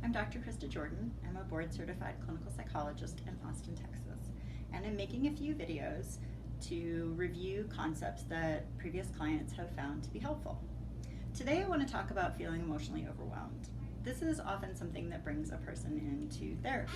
I'm Dr. Krista Jordan. I'm a board-certified clinical psychologist in Austin, Texas, and I'm making a few videos to review concepts that previous clients have found to be helpful. Today I want to talk about feeling emotionally overwhelmed. This is often something that brings a person into therapy.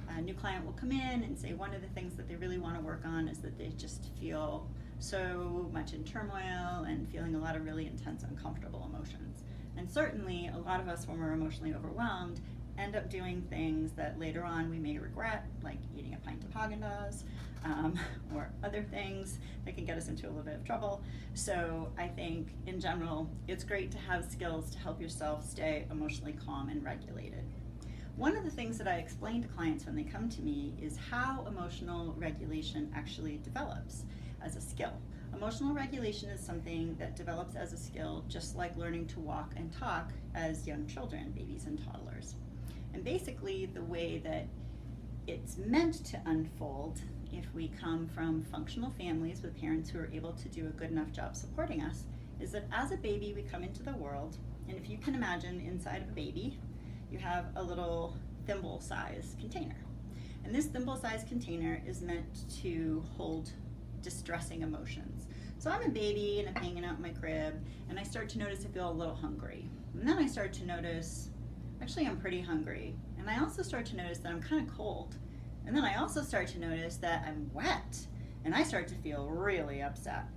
A new client will come in and say one of the things that they really want to work on is that they just feel so much in turmoil and feeling a lot of really intense, uncomfortable emotions. And certainly a lot of us, when we're emotionally overwhelmed, end up doing things that later on we may regret, like eating a pint of Haagen-Dazs, or other things that can get us into a little bit of trouble. So I think in general, it's great to have skills to help yourself stay emotionally calm and regulated. One of the things that I explain to clients when they come to me is how emotional regulation actually develops as a skill. Emotional regulation is something that develops as a skill, just like learning to walk and talk as young children, babies and toddlers. And basically the way that it's meant to unfold, if we come from functional families with parents who are able to do a good enough job supporting us, is that as a baby we come into the world, and if you can imagine inside of a baby, you have a little thimble-sized container. And this thimble-sized container is meant to hold distressing emotions. So I'm a baby and I'm hanging out in my crib and I start to notice I feel a little hungry. And then I start to notice, actually I'm pretty hungry. And I also start to notice that I'm kind of cold. And then I also start to notice that I'm wet and I start to feel really upset.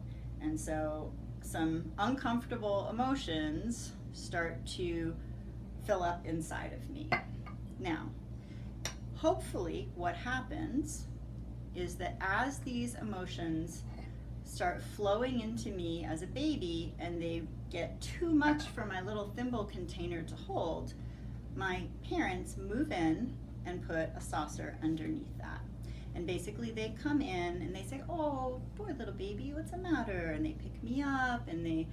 And so some uncomfortable emotions start to fill up inside of me. Now, hopefully what happens is that as these emotions start flowing into me as a baby and they get too much for my little thimble container to hold, my parents move in and put a saucer underneath that. And basically they come in and they say, "Oh, poor little baby, what's the matter?" And they pick me up and they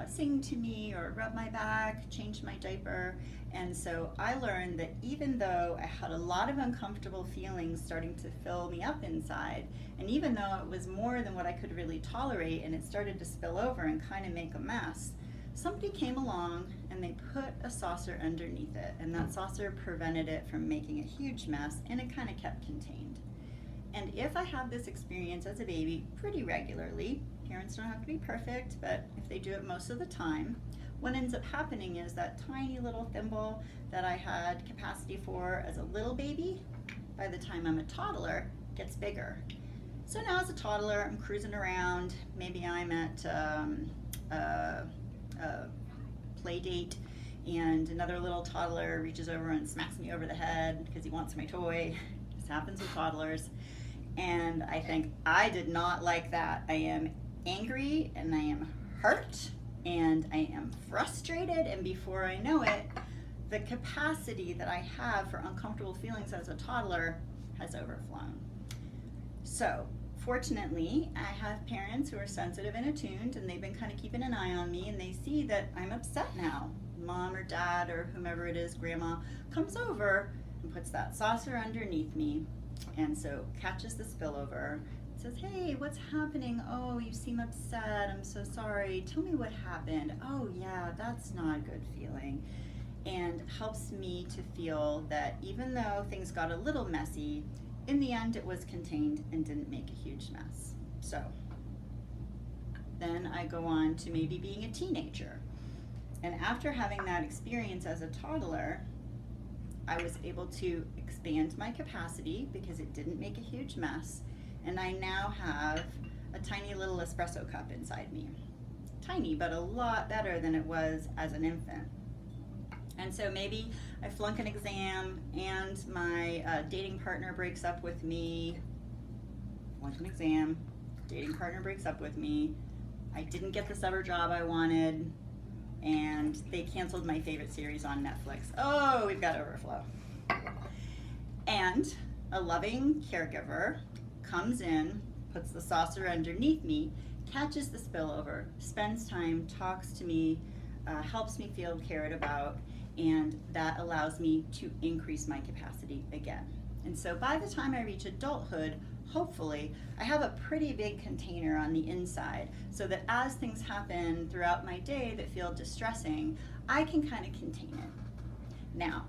sing to me or rub my back, change my diaper. And so I learned that even though I had a lot of uncomfortable feelings starting to fill me up inside, and even though it was more than what I could really tolerate and it started to spill over and kind of make a mess, somebody came along and they put a saucer underneath it, and that saucer prevented it from making a huge mess and it kind of kept contained. And if I have this experience as a baby pretty regularly, parents don't have to be perfect, but if they do it most of the time, what ends up happening is that tiny little thimble that I had capacity for as a little baby, by the time I'm a toddler, gets bigger. So now as a toddler, I'm cruising around, maybe I'm at a play date and another little toddler reaches over and smacks me over the head because he wants my toy. This happens with toddlers. And I think, I did not like that. I am angry and I am hurt and I am frustrated, and before I know it, the capacity that I have for uncomfortable feelings as a toddler has overflown. So fortunately, I have parents who are sensitive and attuned, and they've been kind of keeping an eye on me, and they see that I'm upset now. Mom or dad or whomever it is, grandma, comes over and puts that saucer underneath me, and so catches the spillover, says, "Hey, what's happening? Oh, you seem upset. I'm so sorry. Tell me what happened." "Oh yeah, that's not a good feeling." And helps me to feel that even though things got a little messy, in the end it was contained and didn't make a huge mess. So then I go on to maybe being a teenager. And after having that experience as a toddler, I was able to expand my capacity because it didn't make a huge mess. And I now have a tiny little espresso cup inside me. Tiny, but a lot better than it was as an infant. And so maybe I flunk an exam and my dating partner breaks up with me. Flunk an exam, dating partner breaks up with me. I didn't get the summer job I wanted, and they canceled my favorite series on Netflix. Oh, we've got overflow. And a loving caregiver comes in, puts the saucer underneath me, catches the spillover, spends time, talks to me, helps me feel cared about, and that allows me to increase my capacity again. And so by the time I reach adulthood, hopefully, I have a pretty big container on the inside so that as things happen throughout my day that feel distressing, I can kind of contain it. Now,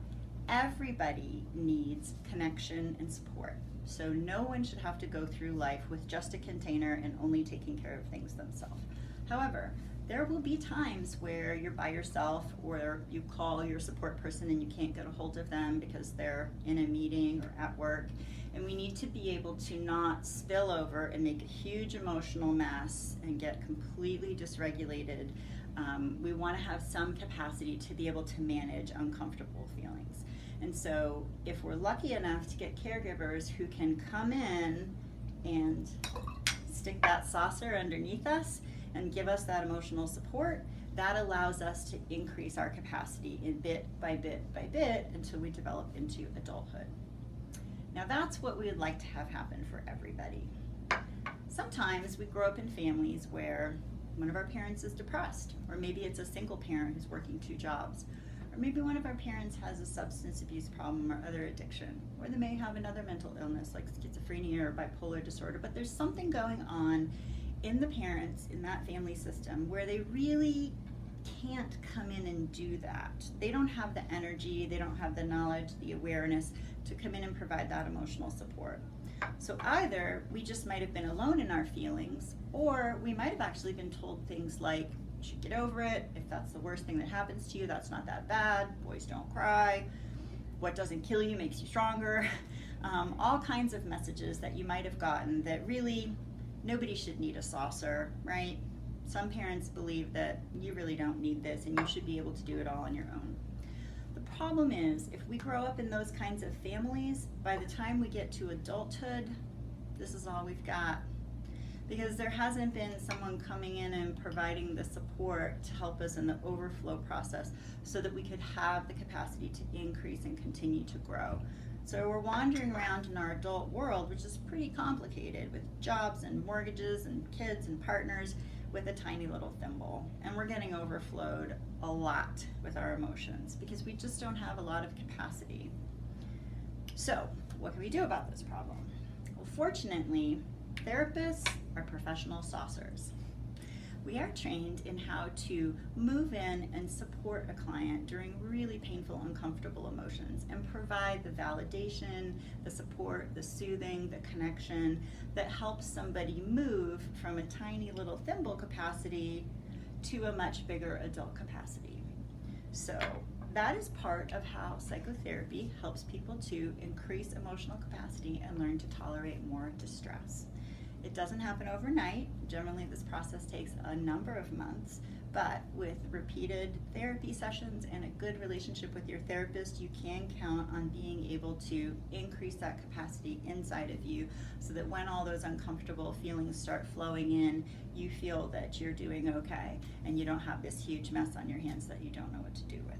Everybody needs connection and support. So no one should have to go through life with just a container and only taking care of things themselves. However, there will be times where you're by yourself or you call your support person and you can't get a hold of them because they're in a meeting or at work. And we need to be able to not spill over and make a huge emotional mess and get completely dysregulated. We want to have some capacity to be able to manage uncomfortable feelings. And so if we're lucky enough to get caregivers who can come in and stick that saucer underneath us and give us that emotional support, that allows us to increase our capacity in bit by bit by bit until we develop into adulthood. Now that's what we would like to have happen for everybody. Sometimes we grow up in families where one of our parents is depressed, or maybe it's a single parent who's working 2 jobs, or maybe one of our parents has a substance abuse problem or other addiction, or they may have another mental illness like schizophrenia or bipolar disorder, but there's something going on in the parents in that family system where they really can't come in and do that. They don't have the energy, they don't have the knowledge, the awareness to come in and provide that emotional support. So either we just might have been alone in our feelings, or we might have actually been told things like, you should get over it, if that's the worst thing that happens to you, that's not that bad, boys don't cry, what doesn't kill you makes you stronger. All kinds of messages that you might have gotten that really nobody should need a saucer, right? Some parents believe that you really don't need this and you should be able to do it all on your own. The problem is, if we grow up in those kinds of families, by the time we get to adulthood, this is all we've got. Because there hasn't been someone coming in and providing the support to help us in the overflow process so that we could have the capacity to increase and continue to grow. So we're wandering around in our adult world, which is pretty complicated, with jobs and mortgages and kids and partners, with a tiny little thimble. And we're getting overflowed a lot with our emotions because we just don't have a lot of capacity. So what can we do about this problem? Well, fortunately, therapists are professional saucers. We are trained in how to move in and support a client during really painful, uncomfortable emotions and provide the validation, the support, the soothing, the connection that helps somebody move from a tiny little thimble capacity to a much bigger adult capacity. So that is part of how psychotherapy helps people to increase emotional capacity and learn to tolerate more distress. It doesn't happen overnight. Generally, this process takes a number of months, but with repeated therapy sessions and a good relationship with your therapist, you can count on being able to increase that capacity inside of you so that when all those uncomfortable feelings start flowing in, you feel that you're doing okay and you don't have this huge mess on your hands that you don't know what to do with.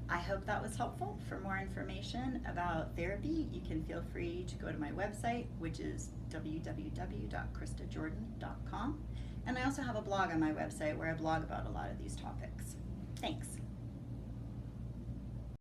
I hope that was helpful. For more information about therapy, you can feel free to go to my website, which is www.kristajordan.com. And I also have a blog on my website where I blog about a lot of these topics. Thanks.